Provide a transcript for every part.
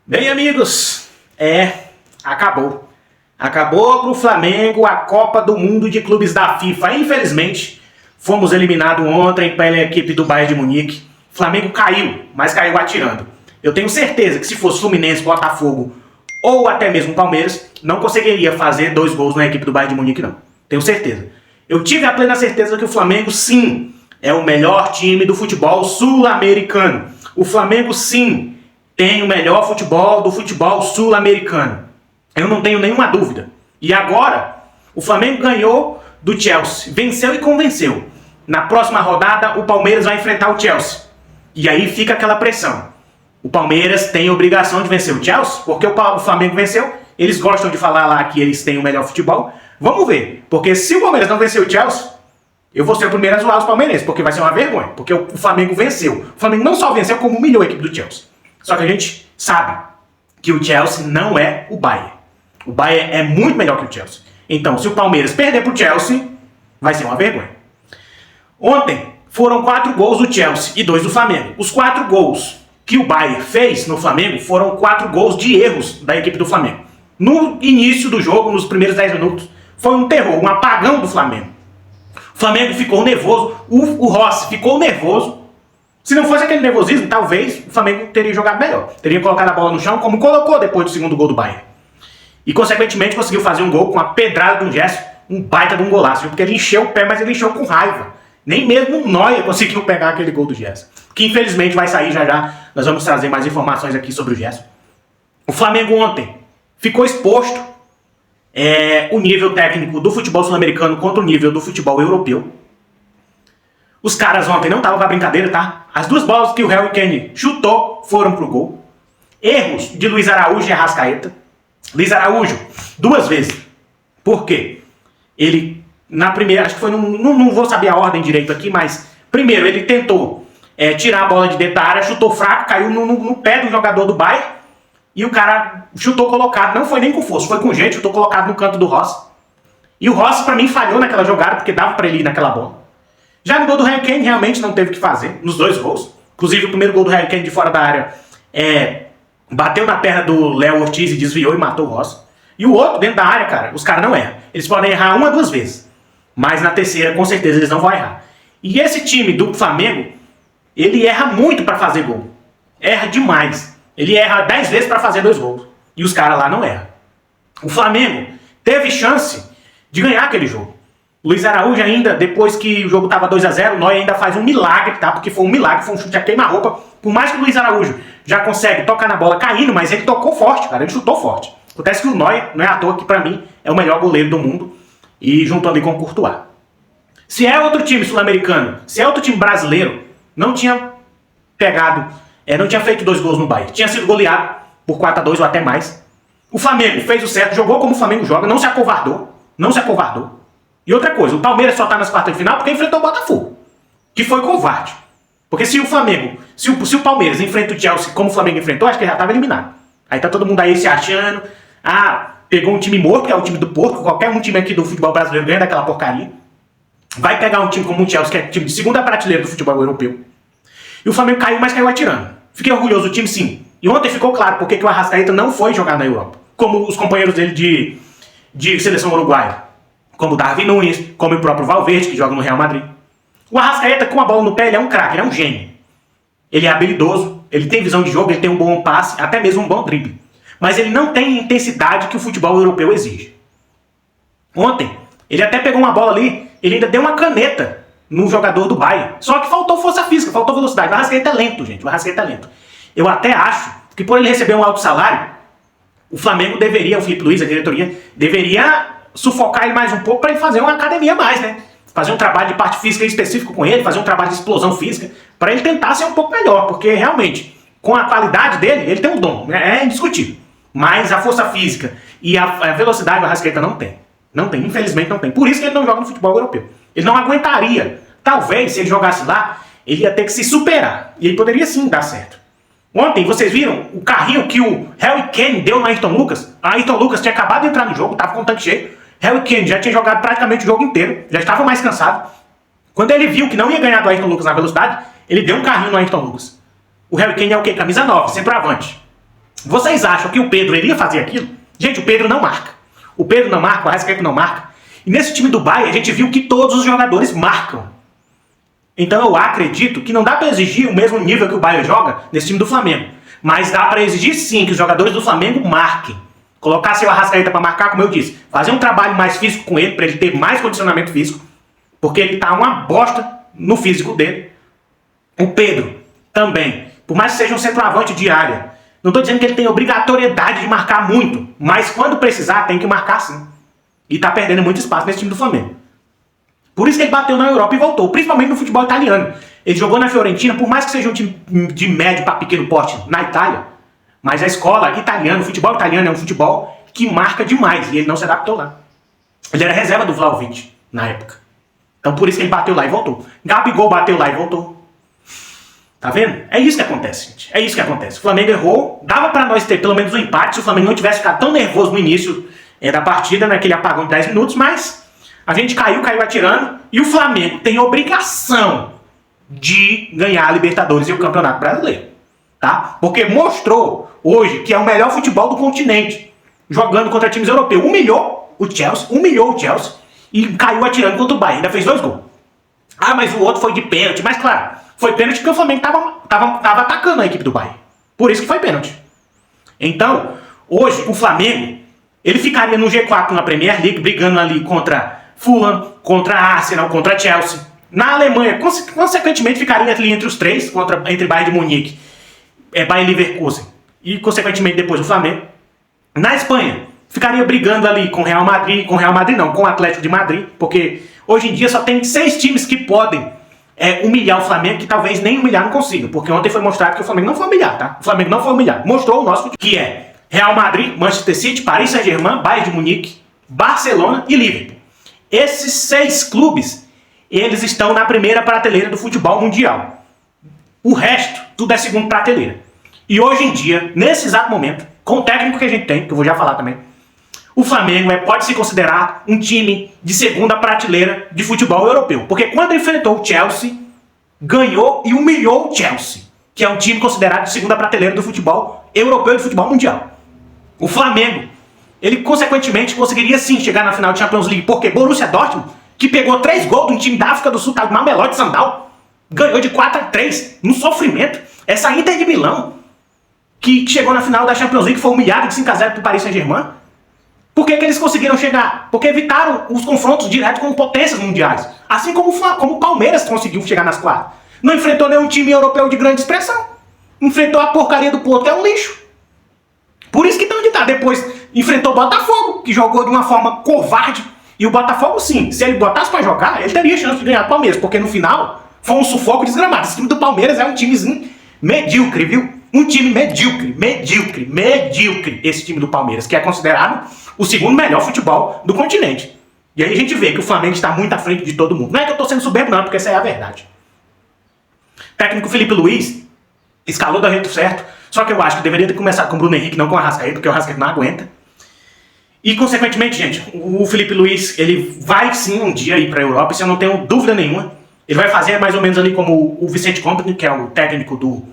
Bem, amigos, acabou. Acabou pro Flamengo a Copa do Mundo de Clubes da FIFA. Infelizmente, fomos eliminados ontem pela equipe do Bayern de Munique. O Flamengo caiu, mas caiu atirando. Eu tenho certeza que se fosse Fluminense, Botafogo ou até mesmo Palmeiras, não conseguiria fazer 2 gols na equipe do Bayern de Munique, não. Tenho certeza. Eu tive a plena certeza que o Flamengo, sim, é o melhor time do futebol sul-americano. O Flamengo, sim, tem o melhor futebol do futebol sul-americano. Eu não tenho nenhuma dúvida. E agora, o Flamengo ganhou do Chelsea. Venceu e convenceu. Na próxima rodada, o Palmeiras vai enfrentar o Chelsea. E aí fica aquela pressão. O Palmeiras tem a obrigação de vencer o Chelsea, porque o Flamengo venceu. Eles gostam de falar lá que eles têm o melhor futebol. Vamos ver. Porque se o Palmeiras não vencer o Chelsea, eu vou ser o primeiro a zoar os palmeirenses, porque vai ser uma vergonha. Porque o Flamengo venceu. O Flamengo não só venceu, como humilhou a equipe do Chelsea. Só que a gente sabe que o Chelsea não é o Bayern. O Bayern é muito melhor que o Chelsea. Então, se o Palmeiras perder para o Chelsea, vai ser uma vergonha. Ontem foram 4 gols do Chelsea e 2 do Flamengo. Os 4 gols que o Bayern fez no Flamengo foram 4 gols de erros da equipe do Flamengo. No início do jogo, nos primeiros 10 minutos, foi um terror, um apagão do Flamengo. O Flamengo ficou nervoso, o Rossi ficou nervoso. Se não fosse aquele nervosismo, talvez o Flamengo teria jogado melhor. Teria colocado a bola no chão, como colocou depois do segundo gol do Bayern. E, consequentemente, conseguiu fazer um gol com a pedrada de um gesto, um baita de um golaço. Porque ele encheu o pé, mas ele encheu com raiva. Nem mesmo o Neuer conseguiu pegar aquele gol do Gerson. Que, infelizmente, vai sair já já. Nós vamos trazer mais informações aqui sobre o Gerson. O Flamengo ontem ficou exposto o nível técnico do futebol sul-americano contra o nível do futebol europeu. Os caras ontem não estavam pra brincadeira, tá? As 2 bolas que o Harry Kane chutou foram pro gol. Erros de Luiz Araújo e Arrascaeta. Luiz Araújo, 2 vezes. Por quê? Ele, na primeira, acho que foi, não vou saber a ordem direito aqui, mas primeiro ele tentou tirar a bola de dentro da área, chutou fraco, caiu no pé do jogador do Bayern, e o cara chutou colocado, não foi nem com força, foi com jeito, chutou colocado no canto do Rossi. E o Rossi, pra mim, falhou naquela jogada, porque dava pra ele ir naquela bola. Já no gol do Harry Kane, realmente não teve o que fazer, nos 2 gols. Inclusive, o primeiro gol do Harry Kane de fora da área bateu na perna do Léo Ortiz e desviou e matou o Rossi. E o outro, dentro da área, cara, os caras não erram. Eles podem errar 1 ou 2 vezes. Mas na terceira, com certeza, eles não vão errar. E esse time do Flamengo, ele erra muito pra fazer gol. Erra demais. Ele erra 10 vezes pra fazer 2 gols. E os caras lá não erram. O Flamengo teve chance de ganhar aquele jogo. Luiz Araújo ainda, depois que o jogo estava 2-0, o Neuer ainda faz um milagre, tá? Porque foi um milagre, foi um chute a queima-roupa. Por mais que o Luiz Araújo já consegue tocar na bola caindo, mas ele tocou forte, cara, ele chutou forte. Acontece que o Neuer, não é à toa que pra mim é o melhor goleiro do mundo, e junto ali com o Courtois. Se é outro time sul-americano, se é outro time brasileiro, não tinha pegado, não tinha feito 2 gols no Bayern. Tinha sido goleado por 4-2 ou até mais. O Flamengo fez o certo, jogou como o Flamengo joga, não se acovardou, não se acovardou. E outra coisa, o Palmeiras só tá nas quartas de final porque enfrentou o Botafogo, que foi covarde. Porque se o Flamengo, se o Palmeiras enfrenta o Chelsea como o Flamengo enfrentou, acho que ele já tava eliminado. Aí tá todo mundo aí se achando, pegou um time morto, que é o time do Porto, qualquer um time aqui do futebol brasileiro ganha daquela porcaria. Vai pegar um time como o Chelsea, que é time de segunda prateleira do futebol europeu. E o Flamengo caiu, mas caiu atirando. Fiquei orgulhoso do time, sim. E ontem ficou claro porque que o Arrascaeta não foi jogar na Europa, como os companheiros dele de seleção uruguaia. Como o Darwin Nunes, como o próprio Valverde, que joga no Real Madrid. O Arrascaeta, com a bola no pé, ele é um craque, ele é um gênio. Ele é habilidoso, ele tem visão de jogo, ele tem um bom passe, até mesmo um bom drible. Mas ele não tem a intensidade que o futebol europeu exige. Ontem, ele até pegou uma bola ali, ele ainda deu uma caneta no jogador do Bayern. Só que faltou força física, faltou velocidade. O Arrascaeta é lento, gente, o Arrascaeta é lento. Eu até acho que por ele receber um alto salário, o Flamengo deveria, o Felipe Luiz, a diretoria, deveria sufocar ele mais um pouco para ele fazer uma academia a mais, né? Fazer um trabalho de parte física específico com ele, fazer um trabalho de explosão física, para ele tentar ser um pouco melhor, porque realmente, com a qualidade dele, ele tem um dom, é indiscutível. Mas a força física e a velocidade do Arrascaeta não tem. Não tem, infelizmente não tem. Por isso que ele não joga no futebol europeu. Ele não aguentaria. Talvez, se ele jogasse lá, ele ia ter que se superar. E ele poderia sim dar certo. Ontem, vocês viram o carrinho que o Harry Kane deu no Ayrton Lucas? A Ayrton Lucas tinha acabado de entrar no jogo, estava com o tanque cheio. Harry Kane já tinha jogado praticamente o jogo inteiro, já estava mais cansado. Quando ele viu que não ia ganhar do Ayrton Lucas na velocidade, ele deu um carrinho no Ayrton Lucas. O Harry Kane é o quê? Camisa 9, centroavante. Vocês acham que o Pedro iria fazer aquilo? Gente, o Pedro não marca. O Pedro não marca, o Arrascaeta não marca. E nesse time do Bayern a gente viu que todos os jogadores marcam. Então eu acredito que não dá para exigir o mesmo nível que o Bayern joga nesse time do Flamengo. Mas dá para exigir sim que os jogadores do Flamengo marquem. Colocar seu Arrascaeta para marcar, como eu disse. Fazer um trabalho mais físico com ele, para ele ter mais condicionamento físico. Porque ele tá uma bosta no físico dele. O Pedro também. Por mais que seja um centroavante de área. Não estou dizendo que ele tem obrigatoriedade de marcar muito. Mas quando precisar, tem que marcar sim. E tá perdendo muito espaço nesse time do Flamengo. Por isso que ele bateu na Europa e voltou. Principalmente no futebol italiano. Ele jogou na Fiorentina, por mais que seja um time de médio para pequeno porte na Itália. Mas a escola italiana, o futebol italiano é um futebol que marca demais. E ele não se adaptou lá. Ele era reserva do Vlahovic na época. Então por isso que ele bateu lá e voltou. Gabigol bateu lá e voltou. Tá vendo? É isso que acontece, gente. É isso que acontece. O Flamengo errou. Dava pra nós ter pelo menos um empate se o Flamengo não tivesse ficado tão nervoso no início da partida, naquele apagão de 10 minutos, mas a gente caiu atirando. E o Flamengo tem obrigação de ganhar a Libertadores e o Campeonato Brasileiro. Tá? Porque mostrou hoje que é o melhor futebol do continente. Jogando contra times europeus. Humilhou o Chelsea e caiu atirando contra o Bayern. Ainda fez 2 gols. Ah, mas o outro foi de pênalti. Mas claro, foi pênalti porque o Flamengo tava atacando a equipe do Bayern. Por isso que foi pênalti. Então, hoje, o Flamengo, ele ficaria no G4 na Premier League, brigando ali contra Fulham, contra Arsenal, contra Chelsea. Na Alemanha, consequentemente, ficaria ali entre os três, entre Bayern de Munique, Bayern Leverkusen e, consequentemente, depois o Flamengo. Na Espanha, ficaria brigando ali com o Real Madrid, com o Atlético de Madrid, porque hoje em dia só tem 6 times que podem humilhar o Flamengo, que talvez nem humilhar não consiga, porque ontem foi mostrado que o Flamengo não foi humilhado, tá? O Flamengo não foi humilhado. Mostrou o nosso, que é Real Madrid, Manchester City, Paris Saint-Germain, Bayern de Munique, Barcelona e Liverpool. Esses 6 clubes, eles estão na primeira prateleira do futebol mundial. O resto, tudo é segunda prateleira. E hoje em dia, nesse exato momento, com o técnico que a gente tem, que eu vou já falar também, o Flamengo pode se considerar um time de segunda prateleira de futebol europeu. Porque quando enfrentou o Chelsea, ganhou e humilhou o Chelsea, que é um time considerado de segunda prateleira do futebol europeu e do futebol mundial. O Flamengo, ele consequentemente conseguiria sim chegar na final de Champions League, porque Borussia Dortmund, que pegou 3 gols de um time da África do Sul, tá Mamelodi Sandal, ganhou de 4-3, no sofrimento. Essa Inter de Milão, que chegou na final da Champions League, foi humilhada de 5-0 pro Paris Saint-Germain. Por que eles conseguiram chegar? Porque evitaram os confrontos diretos com potências mundiais. Assim como o Palmeiras conseguiu chegar nas quartas. Não enfrentou nenhum time europeu de grande expressão. Enfrentou a porcaria do Porto, que é um lixo. Por isso que estão onde tá. Depois enfrentou o Botafogo, que jogou de uma forma covarde. E o Botafogo, sim, se ele botasse pra jogar, ele teria chance de ganhar do Palmeiras. Porque no final, foi um sufoco desgramado. Esse time do Palmeiras é um timezinho medíocre, viu? Um time medíocre, esse time do Palmeiras, que é considerado o segundo melhor futebol do continente. E aí a gente vê que o Flamengo está muito à frente de todo mundo. Não é que eu estou sendo soberbo não, porque essa é a verdade. O técnico Felipe Luiz escalou do jeito certo, só que eu acho que deveria ter começado com o Bruno Henrique, não com o Arrascaeta, porque o Arrascaeta não aguenta. E, consequentemente, gente, o Felipe Luiz, ele vai sim um dia ir para a Europa, isso eu não tenho dúvida nenhuma. Ele vai fazer mais ou menos ali como o Vicente Kompany, que é o técnico do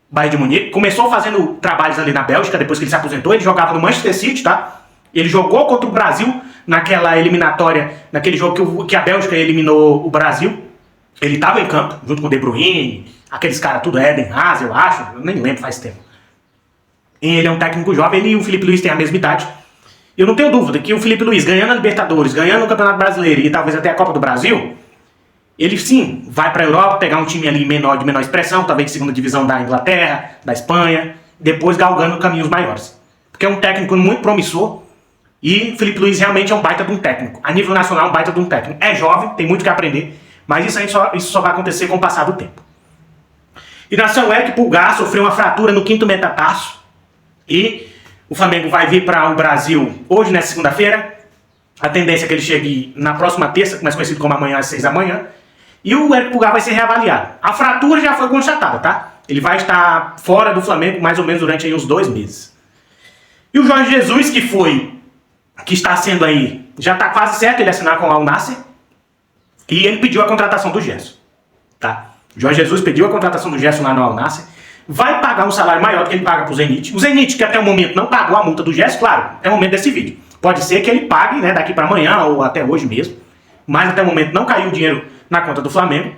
Bayern de Munique. Começou fazendo trabalhos ali na Bélgica, depois que ele se aposentou. Ele jogava no Manchester City, tá? Ele jogou contra o Brasil naquela eliminatória, naquele jogo que a Bélgica eliminou o Brasil. Ele estava em campo, junto com o De Bruyne, aqueles caras tudo, Eden Hazard, eu acho, eu nem lembro, faz tempo. E ele é um técnico jovem, ele e o Felipe Luiz têm a mesma idade. Eu não tenho dúvida que o Felipe Luiz, ganhando a Libertadores, ganhando o Campeonato Brasileiro e talvez até a Copa do Brasil, ele sim vai para a Europa, pegar um time ali de menor expressão, talvez de segunda divisão da Inglaterra, da Espanha, depois galgando caminhos maiores. Porque é um técnico muito promissor e Felipe Luiz realmente é um baita de um técnico. A nível nacional é um baita de um técnico. É jovem, tem muito que aprender, mas isso só vai acontecer com o passar do tempo. E nação é que Pulgar sofreu uma fratura no 5º metatarso e o Flamengo vai vir para o Brasil hoje, nessa segunda-feira. A tendência é que ele chegue na próxima terça, mais conhecido como amanhã às 6 da manhã. E o Éric Pulgar vai ser reavaliado. A fratura já foi constatada, tá? Ele vai estar fora do Flamengo mais ou menos durante aí uns 2 meses. E o Jorge Jesus, que está sendo aí, já está quase certo ele assinar com o Al Nassr. E ele pediu a contratação do Gerson, tá? O Jorge Jesus pediu a contratação do Gerson lá no Al Nassr. vai pagar um salário maior do que ele paga pro Zenit. O Zenit, que até o momento não pagou a multa do Gerson, claro, é o momento desse vídeo. Pode ser que ele pague, né, daqui para amanhã ou até hoje mesmo. Mas até o momento não caiu o dinheiro na conta do Flamengo.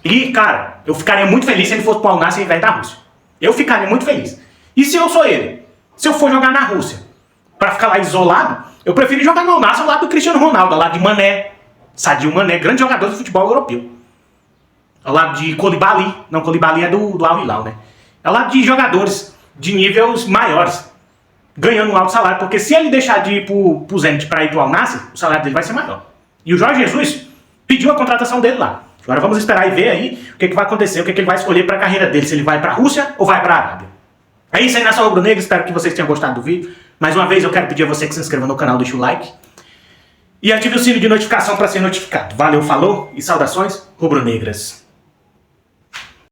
E, cara, eu ficaria muito feliz se ele fosse pro Al Nassr ao invés da Rússia. Eu ficaria muito feliz. E se eu sou ele? Se eu for jogar na Rússia, pra ficar lá isolado, eu prefiro jogar no Al Nassr ao lado do Cristiano Ronaldo, ao lado de Mané, Sadio Mané, grande jogador de futebol europeu. Ao lado de Koulibaly. Não, Koulibaly é do Al Hilal, né? Ao lado de jogadores de níveis maiores, ganhando um alto salário, porque se ele deixar de ir pro Zenit para ir pro Al Nassr, o salário dele vai ser maior. E o Jorge Jesus pediu a contratação dele lá. Agora vamos esperar e ver aí o que vai acontecer, o que ele vai escolher para a carreira dele, se ele vai para a Rússia ou vai para a Arábia. É isso aí, nação rubro-negra, espero que vocês tenham gostado do vídeo. Mais uma vez eu quero pedir a você que se inscreva no canal, deixe o like e ative o sino de notificação para ser notificado. Valeu, falou e saudações rubro-negras.